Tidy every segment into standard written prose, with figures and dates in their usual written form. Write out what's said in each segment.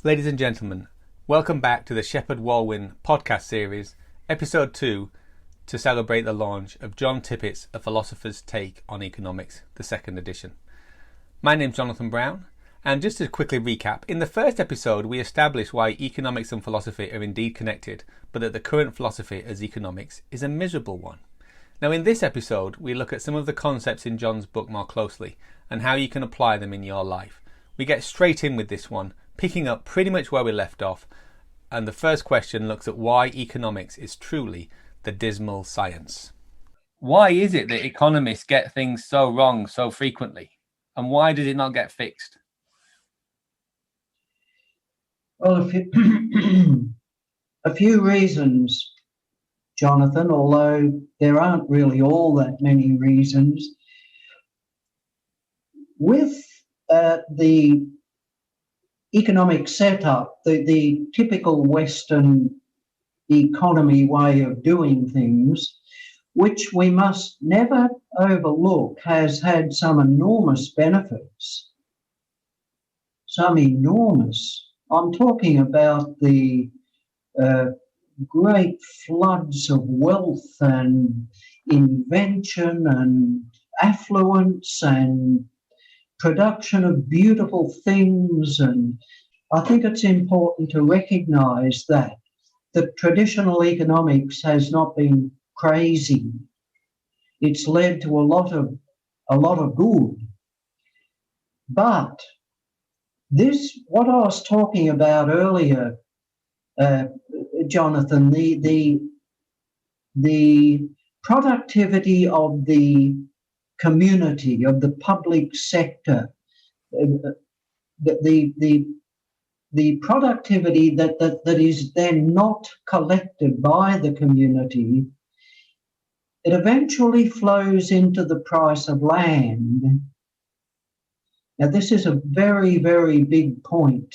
Ladies and gentlemen, welcome back to the Shepheard-Walwyn podcast series, episode 2, to celebrate the launch of John Tippett's A Philosopher's Take on Economics, the second edition. My name's Jonathan Brown, and just to quickly recap, in the first episode we established why economics and philosophy are indeed connected, but that the current philosophy as economics is a miserable one. Now in this episode we look at some of the concepts in John's book more closely, and how you can apply them in your life. We get straight in with this one, picking up pretty much where we left off, and the first question looks at why economics is truly the dismal science. Why is it that economists get things so wrong so frequently, and why does it not get fixed? Well, a few reasons, Jonathan, although there aren't really all that many reasons. With the economic setup, the typical Western economy way of doing things, which we must never overlook, has had some enormous benefits. Some enormous. I'm talking about the great floods of wealth and invention and affluence and production of beautiful things, and I think it's important to recognise that traditional economics has not been crazy. It's led to a lot of good. But this, what I was talking about earlier, Jonathan, the productivity of the community, of the public sector, the productivity that is then not collected by the community, it eventually flows into the price of land. Now, this is a very, very big point.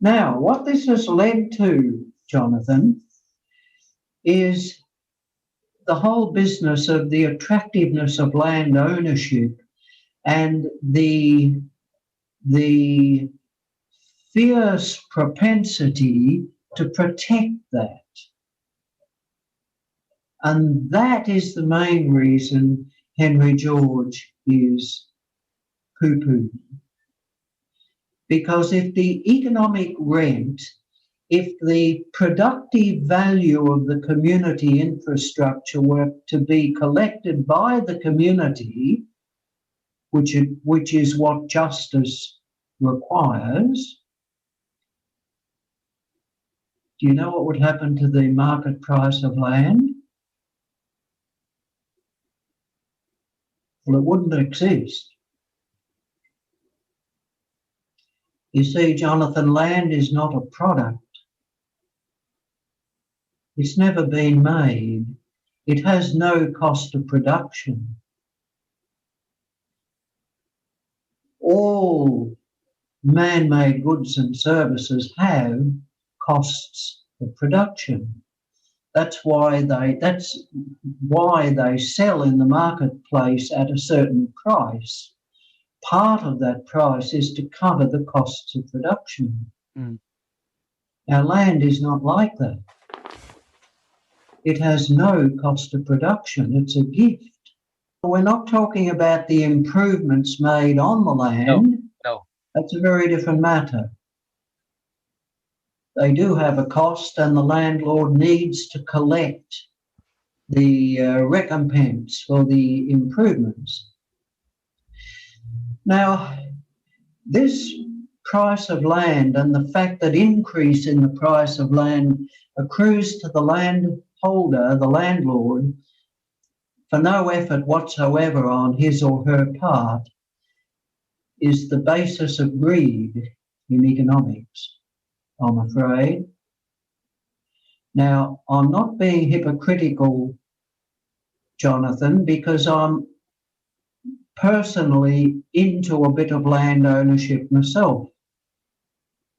Now, what this has led to, Jonathan, is the whole business of the attractiveness of land ownership and the fierce propensity to protect that. And that is the main reason Henry George is poo-pooed. Because if the economic rent, if the productive value of the community infrastructure were to be collected by the community, which is what justice requires, do you know what would happen to the market price of land? Well, it wouldn't exist. You see, Jonathan, land is not a product. It's never been made. It has no cost of production. All man-made goods and services have costs of production. That's why they sell in the marketplace at a certain price. Part of that price is to cover the costs of production. Our land is not like that. It has no cost of production. It's a gift. We're not talking about the improvements made on the land. No. That's a very different matter. They do have a cost, and the landlord needs to collect the recompense for the improvements. Now, this price of land and the fact that increase in the price of land accrues to the landholder, the landlord, for no effort whatsoever on his or her part, is the basis of greed in economics, I'm afraid. Now, I'm not being hypocritical, Jonathan, because I'm personally into a bit of land ownership myself.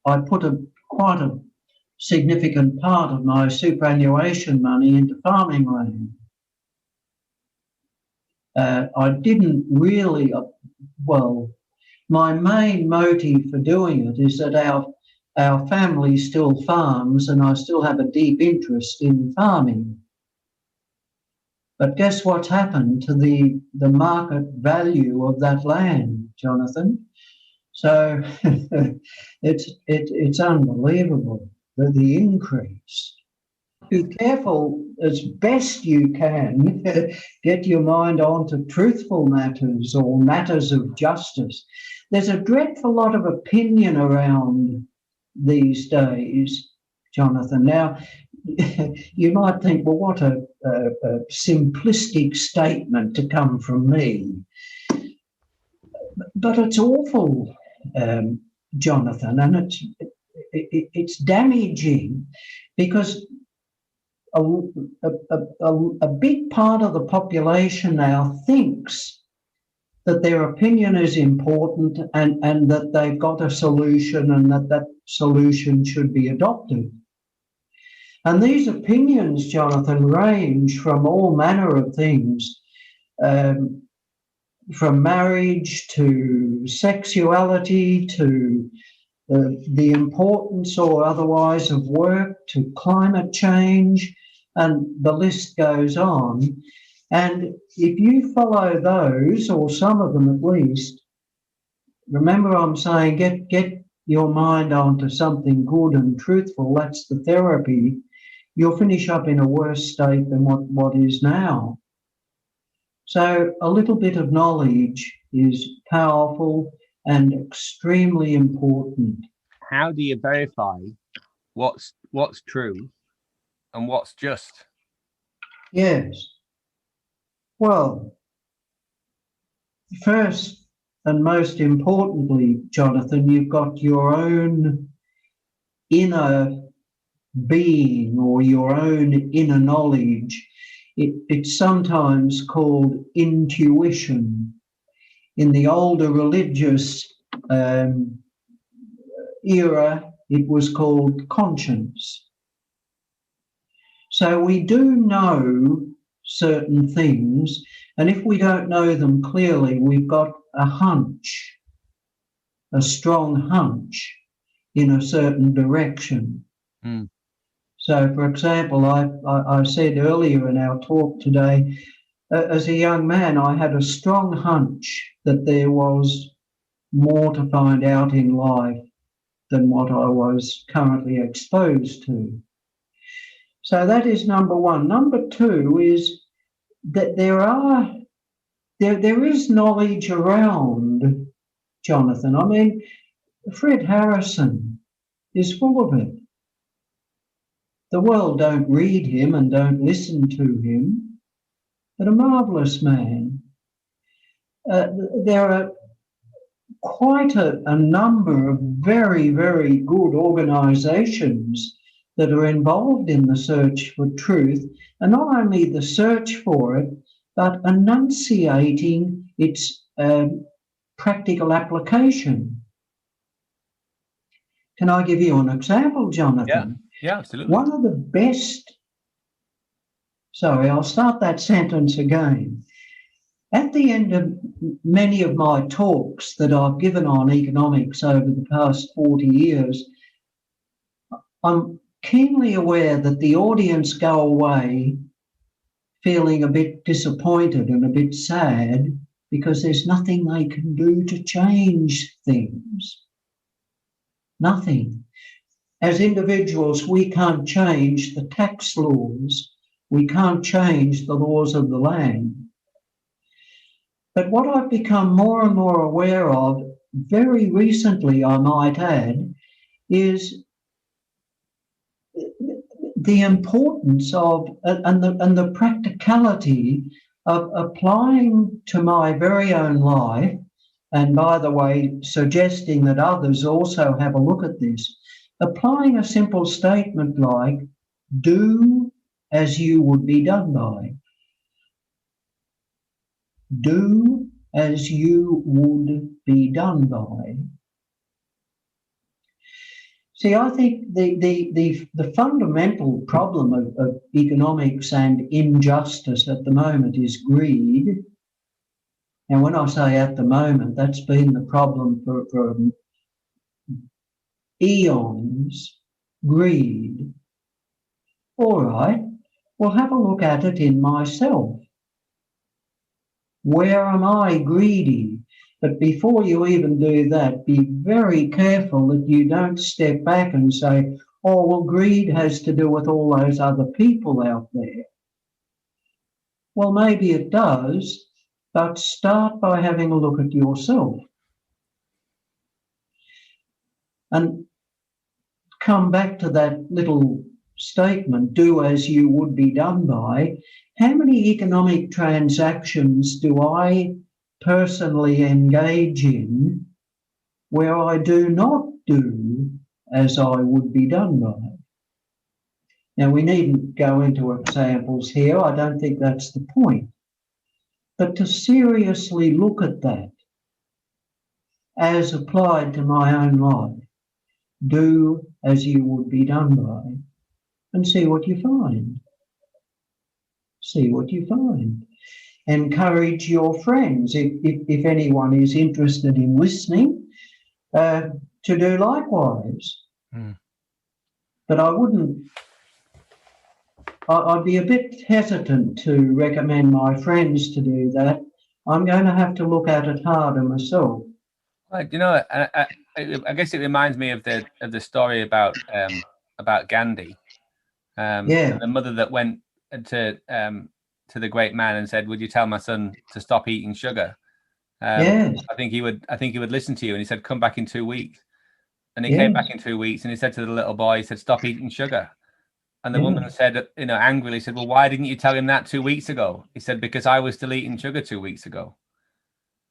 I put quite a significant part of my superannuation money into farming land. I didn't really, my main motive for doing it is that our family still farms and I still have a deep interest in farming. But guess what's happened to the market value of that land, Jonathan? So it's unbelievable, the increase. Be careful as best you can, get your mind onto truthful matters or matters of justice. There's a dreadful lot of opinion around these days, Jonathan. Now, you might think, well, what a simplistic statement to come from me. But it's awful, Jonathan, and it's damaging because a big part of the population now thinks that their opinion is important and that they've got a solution and that solution should be adopted. And these opinions, Jonathan, range from all manner of things, from marriage to sexuality to the importance or otherwise of work to climate change, and the list goes on. And if you follow those, or some of them at least, remember I'm saying get your mind onto something good and truthful. That's the therapy. You'll finish up in a worse state than what is now. So a little bit of knowledge is powerful and extremely important. How do you verify what's true and what's just? Yes. Well, first and most importantly, Jonathan, you've got your own inner being or your own inner knowledge. It's sometimes called intuition. In the older religious era, it was called conscience. So we do know certain things, and if we don't know them clearly, we've got a hunch, a strong hunch in a certain direction. Mm. So, for example, I said earlier in our talk today, as a young man, I had a strong hunch that there was more to find out in life than what I was currently exposed to. So that is number one. Number two is that there is knowledge around, Jonathan. I mean, Fred Harrison is full of it. The world don't read him and don't listen to him, but a marvellous man. There are quite a number of very, very good organisations that are involved in the search for truth, and not only the search for it, but enunciating its practical application. Can I give you an example, Jonathan? Yeah, absolutely. One of the best, sorry, I'll start that sentence again. At the end of many of my talks that I've given on economics over the past 40 years, I'm keenly aware that the audience go away feeling a bit disappointed and a bit sad because there's nothing they can do to change things. Nothing. As individuals, we can't change the tax laws. We can't change the laws of the land. But what I've become more and more aware of, very recently I might add, is the importance of and the practicality of applying to my very own life, and by the way, suggesting that others also have a look at this, applying a simple statement like, do as you would be done by. Do as you would be done by. See, I think the fundamental problem of economics and injustice at the moment is greed. And when I say at the moment, that's been the problem for eons, greed. All right, well, have a look at it in myself. Where am I greedy? But before you even do that, be very careful that you don't step back and say, oh, well, greed has to do with all those other people out there. Well, maybe it does, but start by having a look at yourself. And come back to that little statement, do as you would be done by. How many economic transactions do I personally engage in where I do not do as I would be done by? Now, we needn't go into examples here. I don't think that's the point. But to seriously look at that as applied to my own life, do as you would be done by, and see what you find. See what you find. Encourage your friends, if anyone is interested in listening, to do likewise. But I'd be a bit hesitant to recommend my friends to do that. I'm going to have to look at it harder myself. Well, I guess it reminds me of the story about Gandhi, Yeah. the mother that went to the great man and said, "Would you tell my son to stop eating sugar?" Yes. I think he would listen to you. And he said, "Come back in 2 weeks." And he Yes. came back in 2 weeks, and he said to the little boy, he said, "Stop eating sugar." And the woman said, angrily said, "Well, why didn't you tell him that 2 weeks ago?" He said, "Because I was still eating sugar 2 weeks ago."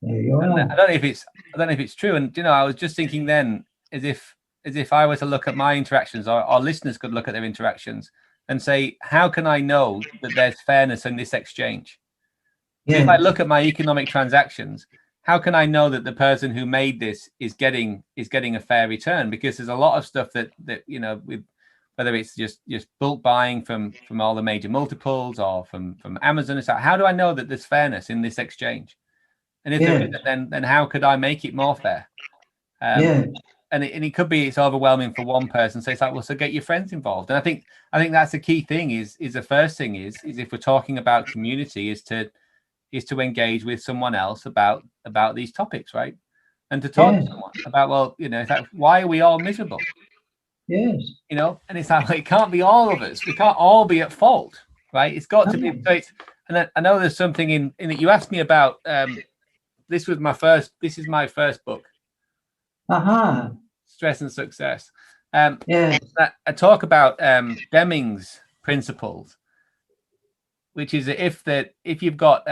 There you And are. I don't know if it's true. And I was just thinking then, as if I were to look at my interactions, or our listeners could look at their interactions and say, how can I know that there's fairness in this exchange? Yes. If I look at my economic transactions, how can I know that the person who made this is getting a fair return? Because there's a lot of stuff that with whether it's just bulk buying from all the major multiples or from Amazon, it's like, how do I know that there's fairness in this exchange? And if there isn't, then how could I make it more fair? And it could be it's overwhelming for one person. So it's like, well, so get your friends involved. And I think that's the key thing. Is the first thing is if we're talking about community, is to engage with someone else about these topics, right? And to talk to someone about, well, it's like, why are we all miserable? Yes. And it's like, well, it can't be all of us. We can't all be at fault, right? It's got to be. So it's, and I know there's something in that you asked me about. This is my first book. Stress and Success. I talk about Deming's principles, which is if you've got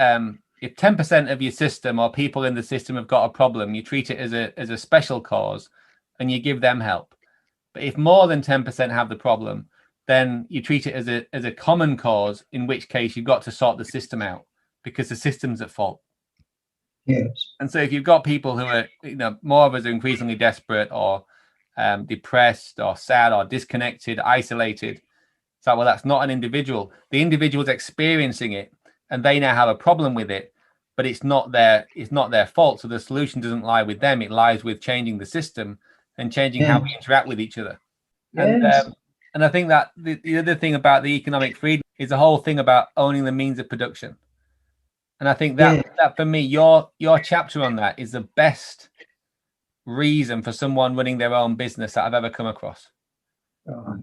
if 10% of your system or people in the system have got a problem, you treat it as a special cause and you give them help. But if more than 10% have the problem, then you treat it as a common cause, in which case you've got to sort the system out because the system's at fault. Yes. And so if you've got people who are, more of us are increasingly desperate or depressed or sad or disconnected, isolated, it's like, well, that's not an individual. The individual's experiencing it and they now have a problem with it, but it's not their fault. So the solution doesn't lie with them. It lies with changing the system and changing how we interact with each other. Yes. And I think that the other thing about the economic freedom is the whole thing about owning the means of production. And I think that for me, your chapter on that is the best reason for someone running their own business that I've ever come across. Right.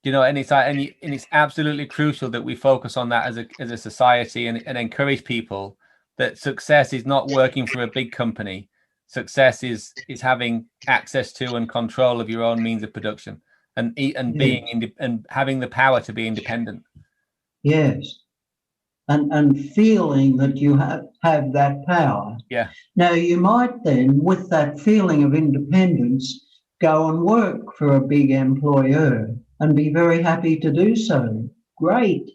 And it's like, and it's absolutely crucial that we focus on that as a society and encourage people that success is not working for a big company. Success is having access to and control of your own means of production and being and having the power to be independent. Yes. And feeling that you have that power. Yeah. Now, you might then, with that feeling of independence, go and work for a big employer and be very happy to do so. Great.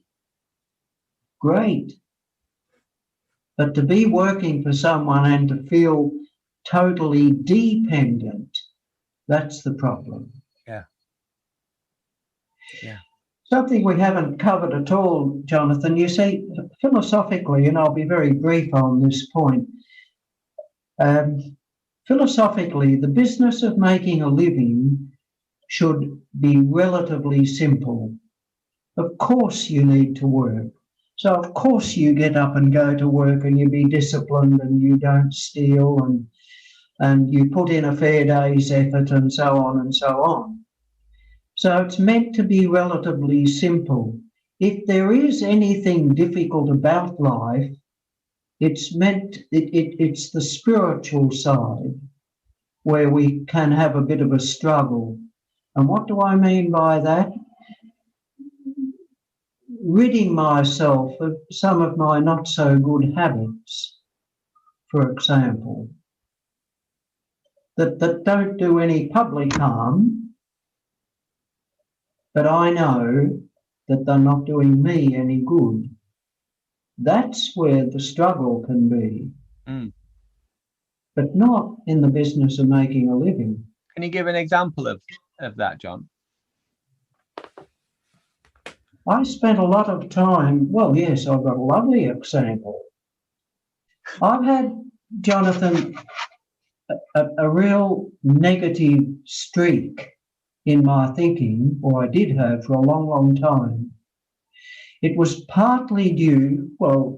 But to be working for someone and to feel totally dependent, that's the problem. Yeah. Something we haven't covered at all, Jonathan. You see, philosophically, and I'll be very brief on this point, philosophically, the business of making a living should be relatively simple. Of course you need to work. So of course you get up and go to work and you be disciplined and you don't steal and you put in a fair day's effort and so on and so on. So it's meant to be relatively simple. If there is anything difficult about life, it's the spiritual side where we can have a bit of a struggle. And what do I mean by that? Ridding myself of some of my not so good habits, for example, that don't do any public harm, but I know that they're not doing me any good. That's where the struggle can be, but not in the business of making a living. Can you give an example of that, John? I spent a lot of time, well, yes, I've got a lovely example. I've had, Jonathan, a real negative streak in my thinking, or I did have for a long, long time. It was partly due, well,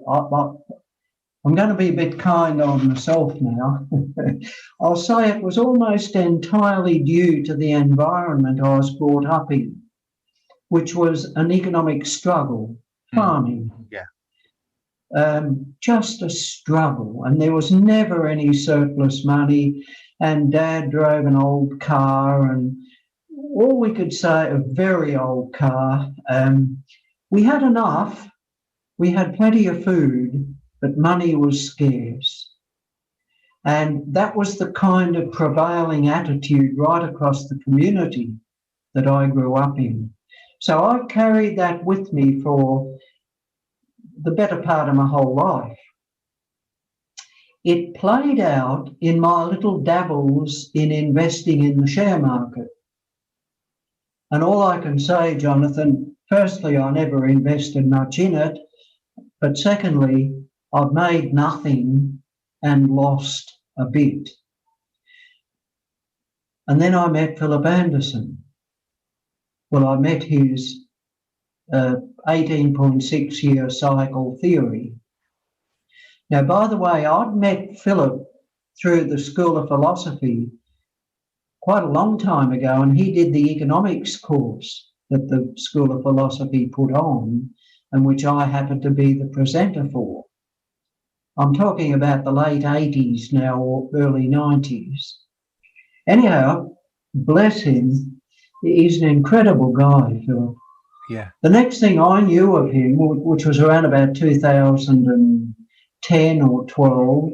I'm going to be a bit kind on myself now. I'll say it was almost entirely due to the environment I was brought up in, which was an economic struggle, farming. Yeah. Just a struggle, and there was never any surplus money, and Dad drove an old car, and all we could say, a very old car. We had enough, we had plenty of food, but money was scarce. And that was the kind of prevailing attitude right across the community that I grew up in. So I've carried that with me for the better part of my whole life. It played out in my little dabbles in investing in the share market. And all I can say, Jonathan, firstly, I never invested much in it, but secondly, I've made nothing and lost a bit. And then I met Philip Anderson. Well, I met his 18.6-year cycle theory. Now, by the way, I'd met Philip through the School of Philosophy quite a long time ago, and he did the economics course that the School of Philosophy put on, and which I happened to be the presenter for. I'm talking about the late 80s now, or early 90s. Anyhow, bless him, he's an incredible guy, Philip. Yeah. The next thing I knew of him, which was around about 2010 or 12,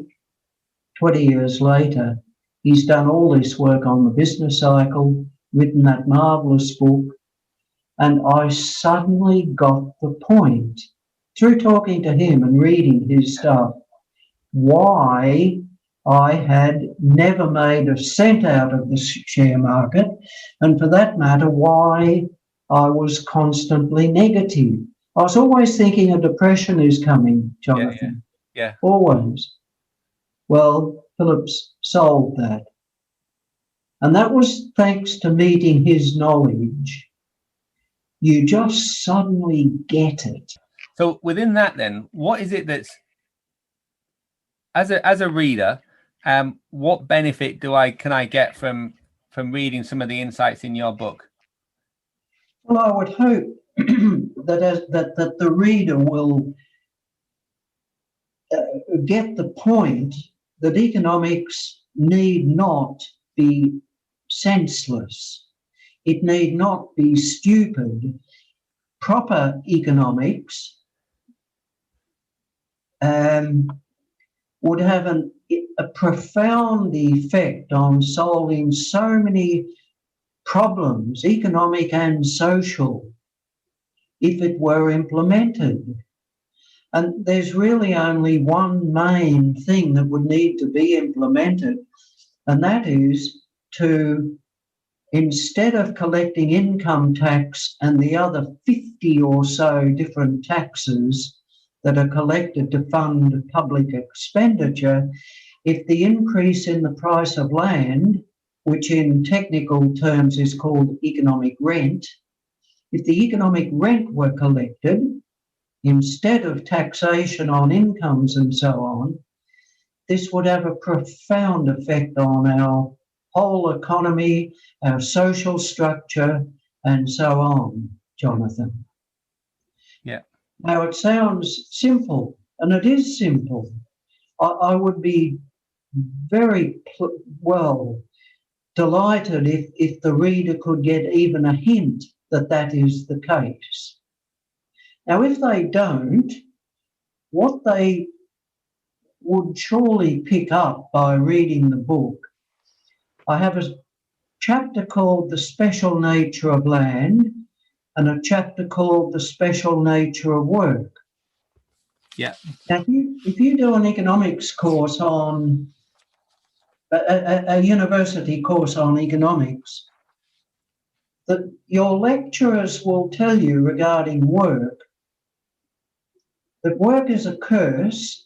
20 years later, he's done all this work on the business cycle, written that marvellous book, and I suddenly got the point, through talking to him and reading his stuff, why I had never made a cent out of the share market, and for that matter, why I was constantly negative. I was always thinking a depression is coming, Jonathan. Yeah. Always. Well, Philip's solved that. And that was thanks to meeting his knowledge. You just suddenly get it. So within that then, what is it that's, as a reader, what benefit can I get from reading some of the insights in your book? Well, I would hope that the reader will get the point that economics need not be senseless. It need not be stupid. Proper economics would have a profound effect on solving so many problems, economic and social, if it were implemented. And there's really only one main thing that would need to be implemented, and that is to, instead of collecting income tax and the other 50 or so different taxes that are collected to fund public expenditure, if the increase in the price of land which in technical terms is called economic rent, if the economic rent were collected instead of taxation on incomes and so on, this would have a profound effect on our whole economy, our social structure, and so on, Jonathan. Yeah. Now, it sounds simple, and it is simple. I would be very delighted if the reader could get even a hint that that is the case. Now, if they don't, what they would surely pick up by reading the book, I have a chapter called The Special Nature of Land and a chapter called The Special Nature of Work. Yeah. Now, if you do an economics course on, a university course on economics, that your lecturers will tell you regarding work that work is a curse,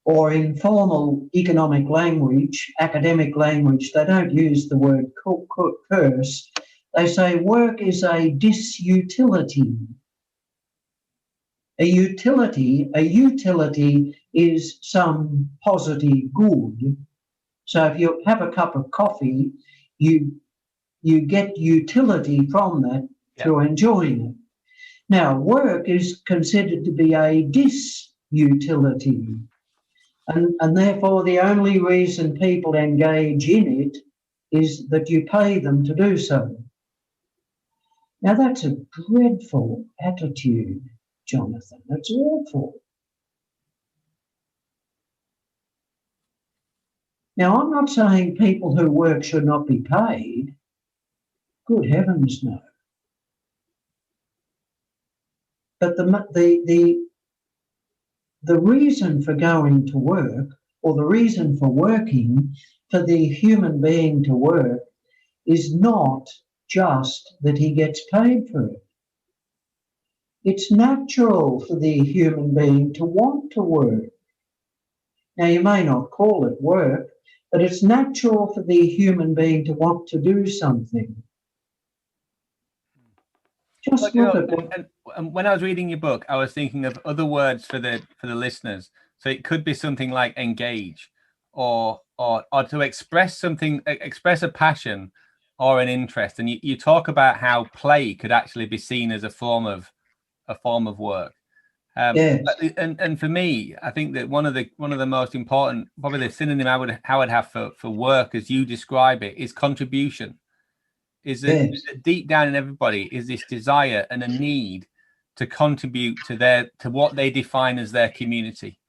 or in formal economic language, academic language, they don't use the word curse. They say work is a disutility. A utility is some positive good. So if you have a cup of coffee, you get utility from that through enjoying it. Now, work is considered to be a disutility, and therefore the only reason people engage in it is that you pay them to do so. Now, that's a dreadful attitude, Jonathan. It's awful. Now, I'm not saying people who work should not be paid. Good heavens, no. But the reason for going to work, or the reason for working, for the human being to work, is not just that he gets paid for it. It's natural for the human being to want to work. Now, you may not call it work, but it's natural for the human being to want to do something. Just look at what... And when I was reading your book, I was thinking of other words for the listeners. So it could be something like engage, or to express something, express a passion or an interest. And you talk about how play could actually be seen as a form of work. Yes. And for me, I think that one of the most important, probably the synonym I would have for work as you describe it, is contribution. Is that deep down in everybody is this desire and a need to contribute to what they define as their community,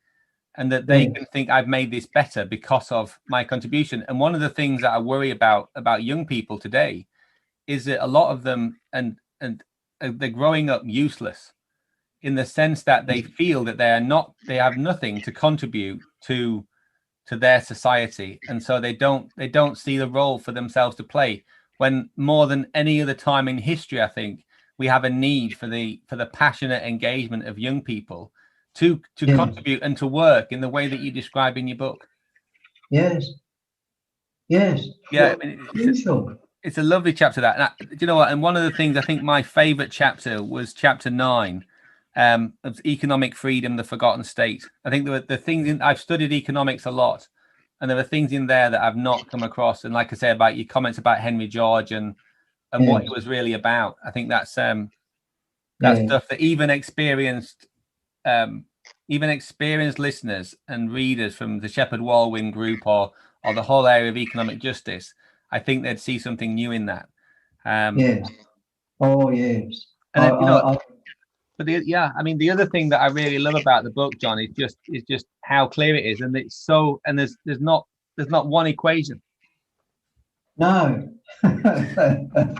and that they can think, I've made this better because of my contribution. And one of the things that I worry about young people today is that a lot of them and they're growing up useless, in the sense that they feel that they have nothing to contribute to their society, and so they don't see the role for themselves to play. When more than any other time in history, I think we have a need for the passionate engagement of young people to contribute and to work in the way that you describe in your book. Yes. Yeah, I mean, it's a lovely chapter, that. And do you know what? And one of the things, I think my favorite chapter was chapter 9, of economic freedom, the forgotten state. I think there were the things I've studied economics a lot, and there are things in there that I've not come across. And like I say, about your comments about Henry George and what it was really about, I think that's stuff that even experienced listeners and readers from the Shepheard-Walwyn group or the whole area of economic justice, I think they'd see something new in that. Yes. Oh, yes. And then, but I mean, the other thing that I really love about the book, John, is just how clear it is, and it's so, and there's not one equation. No. I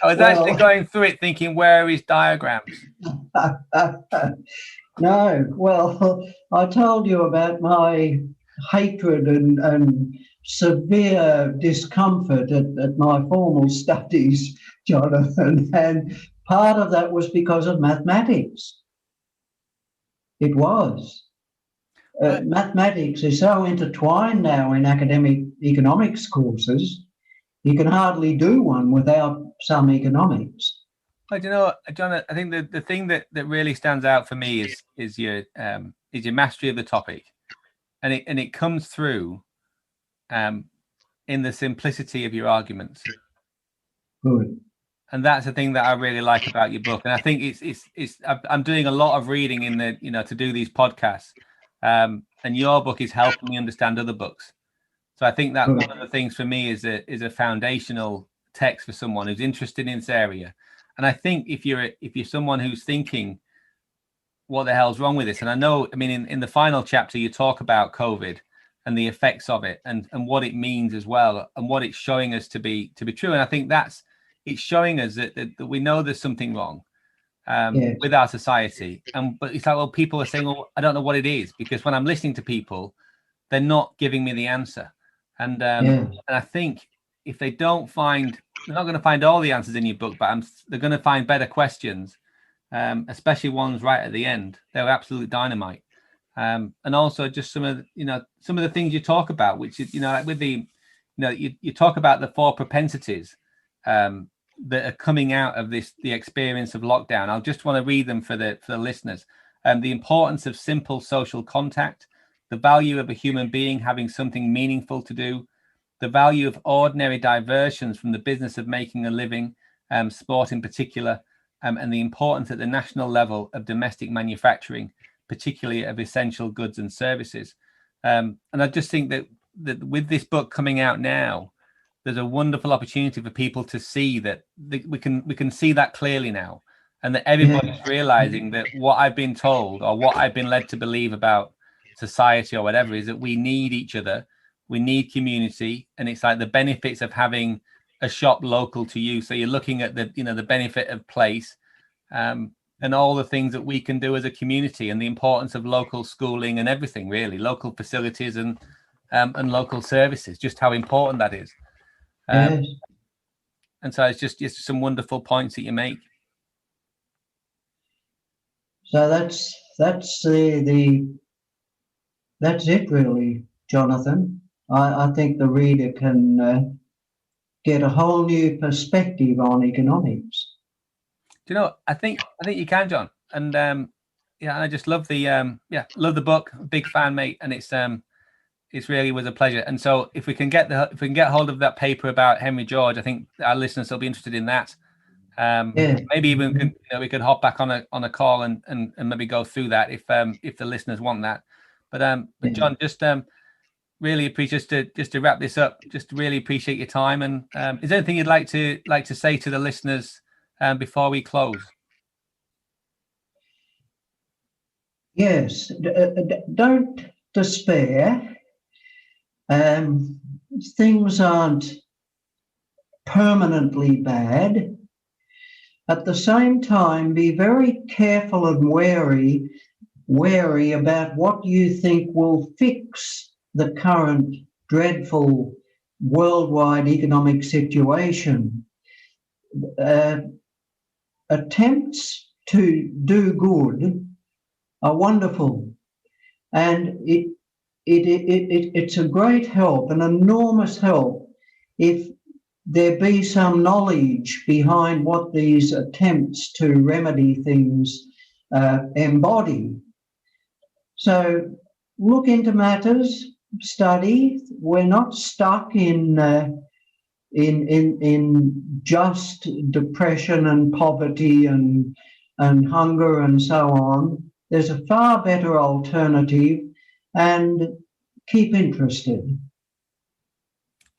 was actually going through it thinking, where are his diagrams? No. Well, I told you about my hatred and severe discomfort at my formal studies, Jonathan, and part of that was because of mathematics. It was. Mathematics is so intertwined now in academic economics courses, you can hardly do one without some economics. But you know, John, I think the thing that really stands out for me is your mastery of the topic, and it comes through in the simplicity of your arguments. Good. And that's the thing that I really like about your book. And I think I'm doing a lot of reading in the, to do these podcasts. And your book is helping me understand other books. So I think that one of the things for me is a foundational text for someone who's interested in this area. And I think if you're someone who's thinking, what the hell's wrong with this? And I know, I mean, in the final chapter, you talk about COVID and the effects of it and what it means as well, and what it's showing us to be true. And I think it's showing us that we know there's something wrong with our society. But it's like, well, people are saying, well, I don't know what it is, because when I'm listening to people, they're not giving me the answer. And I think if they don't find, they're not going to find all the answers in your book, but they're going to find better questions, especially ones right at the end. They're absolute dynamite. And also just some of the things you talk about, which is, like with the, you talk about the 4 propensities that are coming out of the experience of lockdown. I'll just want to read them for the listeners. The importance of simple social contact, the value of a human being having something meaningful to do, the value of ordinary diversions from the business of making a living, sport in particular, and the importance at the national level of domestic manufacturing, particularly of essential goods and services. And I just think that with this book coming out now, there's a wonderful opportunity for people to see that we can see that clearly now, and that everybody's realizing that what I've been told or what I've been led to believe about society or whatever is that we need each other, we need community, and it's like the benefits of having a shop local to you. So you're looking at the benefit of place, and all the things that we can do as a community, and the importance of local schooling and everything, really, local facilities and local services, just how important that is. And so it's just some wonderful points that you make. So that's it really, Jonathan. I think the reader can get a whole new perspective on economics. Do you know? I think you can, John. And I just love love the book. Big fan, mate. And it's really was a pleasure. And so if we can get hold of that paper about Henry George, I think our listeners will be interested in that. Maybe even we could hop back on a call and maybe go through that if the listeners want that. But John, just really appreciate just to wrap this up. Just really appreciate your time. And is there anything you'd like to say to the listeners before we close? Yes, don't despair. Things aren't permanently bad. At the same time, be very careful and wary about what you think will fix the current dreadful worldwide economic situation. Attempts to do good are wonderful, and it's a great help, an enormous help, if there be some knowledge behind what these attempts to remedy things embody. So look into matters, study. We're not stuck in just depression and poverty and hunger and so on. There's a far better alternative, and keep interested.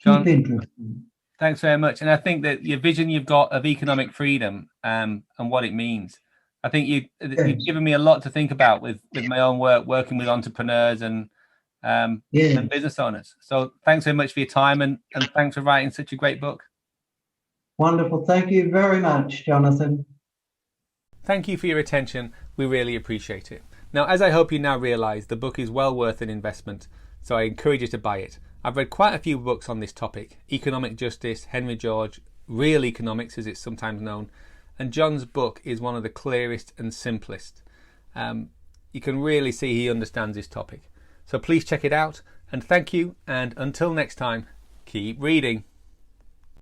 John, keep interested. Thanks very much. And I think that your vision you've got of economic freedom and what it means, I think you've given me a lot to think about with my own work, working with entrepreneurs and business owners. So thanks very much for your time, and thanks for writing such a great book. Wonderful. Thank you very much, Jonathan. Thank you for your attention. We really appreciate it. Now, as I hope you now realise, the book is well worth an investment, so I encourage you to buy it. I've read quite a few books on this topic: economic justice, Henry George, real economics as it's sometimes known, and John's book is one of the clearest and simplest. You can really see he understands this topic. So please check it out. And thank you, and until next time, keep reading.